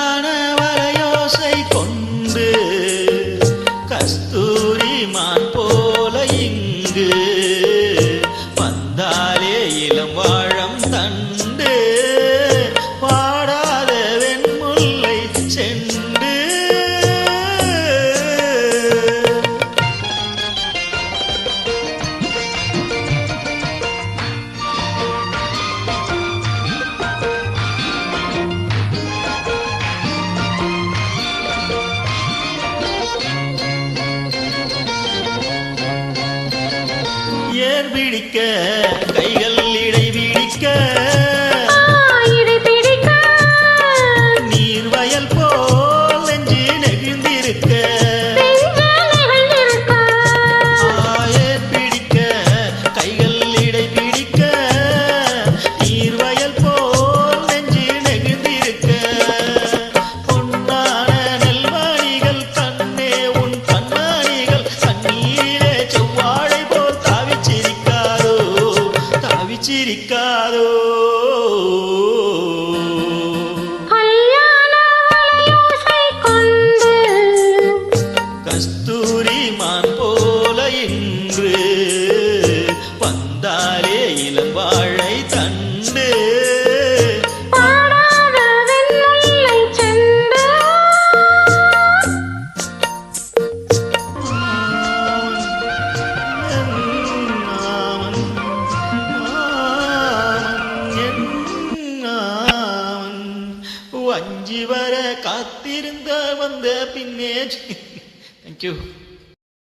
பொன்னான வலையோசை கொண்டு கஸ்தூரி மான் போல இங்கு வந்தாலே இளம் வாழம் தண்டு பாடாத வெண்முல்லை செண்டு ஏர் பிடிக்க கைகள் இடை பிடிக்க நீர் வயல் போல் நெஞ்சு நெகிழ்ந்திருக்க ஏர் பிடிக்க கைகள் இடை பிடிக்க நீர் வயல் போல் நெஞ்சு நெகிழ்ந்திருக்க பொன்னான நெல்மணிகள் கண்ணே உன் கண்மணிகள் கண்ணீரிலே செவ்வாழை போல் தாவிச்சிரிக்காதோ கஸ்தூரி மான் போல இன்று வந்தாலே இளம் வாழை தண்டு அஞ்சி வர காத்திருந்த வந்த பின்னே. Thank you.